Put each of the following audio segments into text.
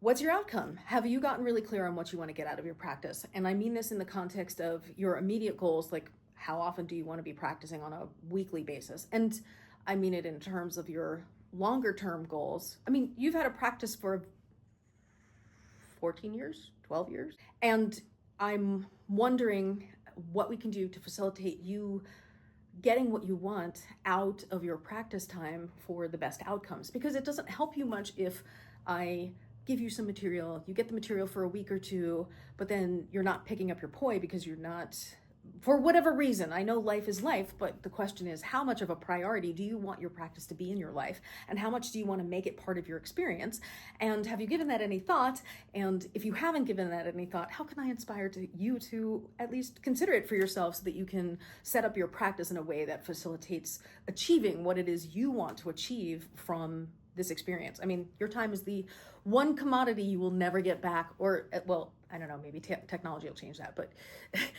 What's your outcome? Have you gotten really clear on what you want to get out of your practice? And I mean this in the context of your immediate goals, like how often do you want to be practicing on a weekly basis? And I mean it in terms of your longer term goals. I mean, you've had a practice for 14 years, 12 years, and I'm wondering what we can do to facilitate you getting what you want out of your practice time for the best outcomes, because it doesn't help you much if I give you some material, you get the material for a week or two, but then you're not picking up your poi because you're not, for whatever reason. I know life is life, but the question is, how much of a priority do you want your practice to be in your life? And how much do you want to make it part of your experience? And have you given that any thought? And if you haven't given that any thought, how can I inspire you to at least consider it for yourself so that you can set up your practice in a way that facilitates achieving what it is you want to achieve from this experience? I mean, your time is the one commodity you will never get back, or, well, I don't know, maybe technology will change that, but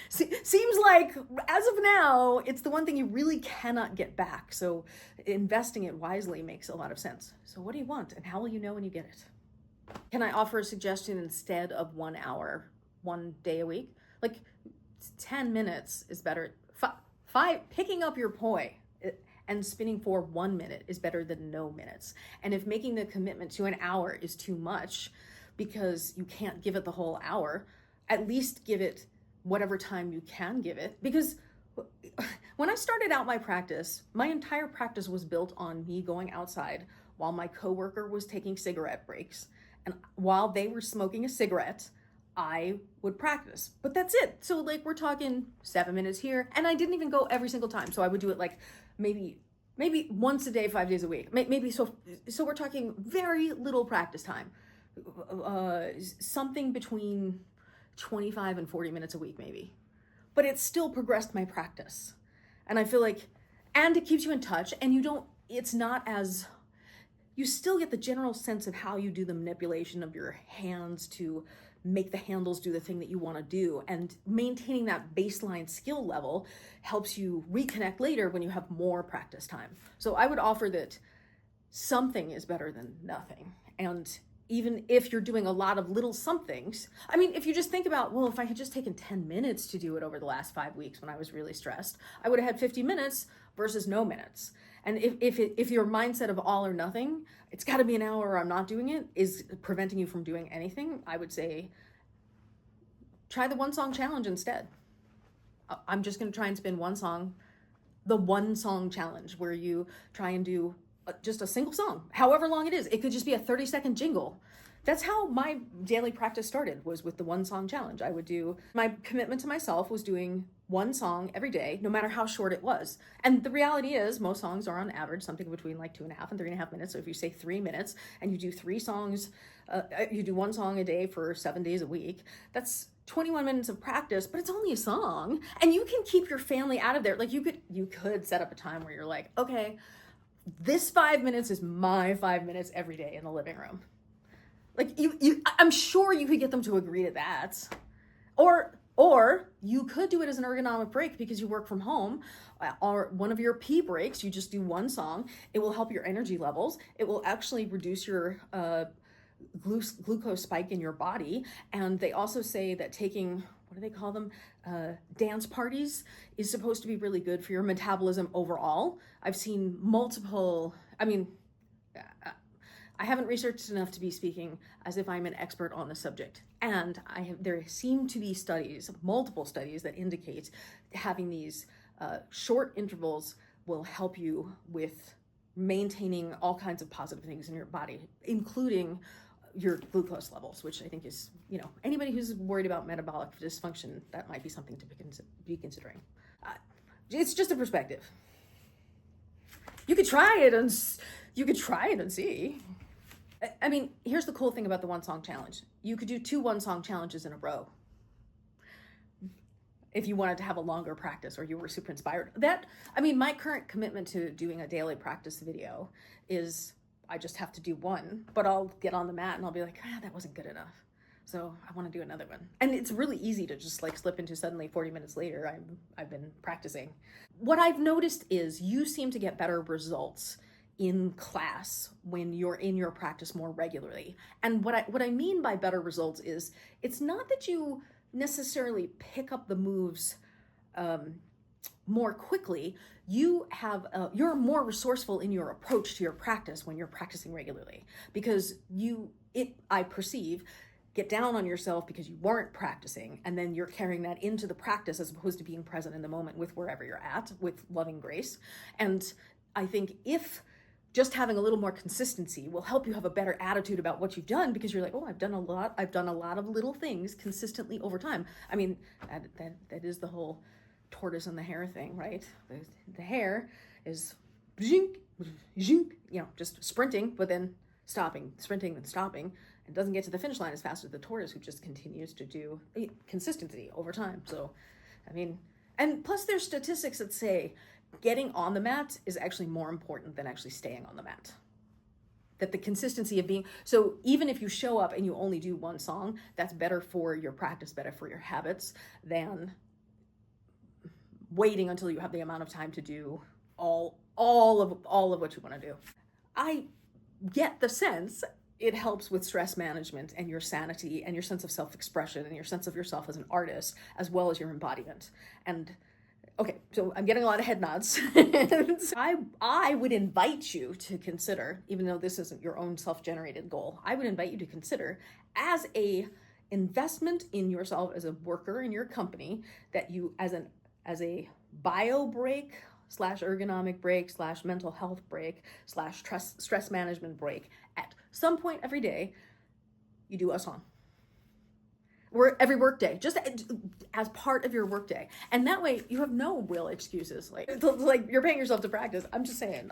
seems like as of now, it's the one thing you really cannot get back. So investing it wisely makes a lot of sense. So what do you want, and how will you know when you get it? Can I offer a suggestion instead of 1 hour, 1 day a week? Like 10 minutes is better. Picking up your poi and spinning for 1 minute is better than no minutes. And if making the commitment to an hour is too much because you can't give it the whole hour, at least give it whatever time you can give it. Because when I started out my practice, my entire practice was built on me going outside while my coworker was taking cigarette breaks. And while they were smoking a cigarette, I would practice. But that's it. So like we're talking 7 minutes here, and I didn't even go every single time. So I would do it like maybe once a day, 5 days a week. Maybe so we're talking very little practice time. Something between 25 and 40 minutes a week maybe. But it still progressed my practice. And I feel like, and it keeps you in touch, and you still get the general sense of how you do the manipulation of your hands to make the handles do the thing that you want to do. And maintaining that baseline skill level helps you reconnect later when you have more practice time. So I would offer that something is better than nothing. And even if you're doing a lot of little somethings, I mean, if you just think about, well, if I had just taken 10 minutes to do it over the last 5 weeks when I was really stressed, I would have had 50 minutes versus no minutes. And if your mindset of all or nothing, it's got to be an hour or I'm not doing it, is preventing you from doing anything, I would say try the 1 song challenge instead. I'm just going to try and spin 1 song, the 1 song challenge, where you try and do just a single song, however long it is. It could just be a 30-second jingle. That's how my daily practice started, was with the 1 song challenge. I would do, my commitment to myself was doing 1 song every day, no matter how short it was. And the reality is most songs are on average something between like 2.5 and 3.5 minutes. So if you say 3 minutes and you do 3 songs, you do 1 song a day for 7 days a week, that's 21 minutes of practice, but it's only a song. And you can keep your family out of there. Like you could set up a time where you're like, okay, this 5 minutes is my 5 minutes every day in the living room. Like I'm sure you could get them to agree to that. Or you could do it as an ergonomic break because you work from home, or one of your pee breaks, you just do 1 song. It will help your energy levels. It will actually reduce your glucose spike in your body. And they also say that taking, what do they call them? Dance parties is supposed to be really good for your metabolism overall. I've seen multiple, I haven't researched enough to be speaking as if I'm an expert on the subject. And there seem to be multiple studies that indicate having these short intervals will help you with maintaining all kinds of positive things in your body, including your glucose levels, which I think is, anybody who's worried about metabolic dysfunction, that might be something to be considering. It's just a perspective. You could try it and see. I mean, here's the cool thing about the 1 song challenge. You could do 2 1 song challenges in a row if you wanted to have a longer practice or you were super inspired. My current commitment to doing a daily practice video is I just have to do 1, but I'll get on the mat and I'll be like, that wasn't good enough. So I want to do another one. And it's really easy to just like slip into suddenly 40 minutes later, I've been practicing. What I've noticed is you seem to get better results in class when you're in your practice more regularly. And what I mean by better results is it's not that you necessarily pick up the moves more quickly. You're more resourceful in your approach to your practice when you're practicing regularly, because I perceive, get down on yourself because you weren't practicing, and then you're carrying that into the practice as opposed to being present in the moment with wherever you're at with loving grace. And I think if just having a little more consistency will help you have a better attitude about what you've done, because you're like, oh, I've done a lot of little things consistently over time. I mean, that is the whole tortoise and the hare thing, right? The hare is zhink, zhink, just sprinting, but then stopping, sprinting and stopping, and doesn't get to the finish line as fast as the tortoise, who just continues to do consistency over time. So, I mean, and plus there's statistics that say getting on the mat is actually more important than actually staying on the mat. That the consistency of so even if you show up and you only do one song, that's better for your practice, better for your habits than waiting until you have the amount of time to do all of what you want to do. I get the sense it helps with stress management and your sanity and your sense of self-expression and your sense of yourself as an artist, as well as your embodiment. And okay, so I'm getting a lot of head nods. I would invite you to consider, even though this isn't your own self-generated goal, I would invite you to consider, as a investment in yourself as a worker in your company, that you, as a bio break / ergonomic break / mental health break / stress management break, at some point every day, you do a song. Or every workday, just as part of your workday. And that way you have no real excuses. Like you're paying yourself to practice. I'm just saying.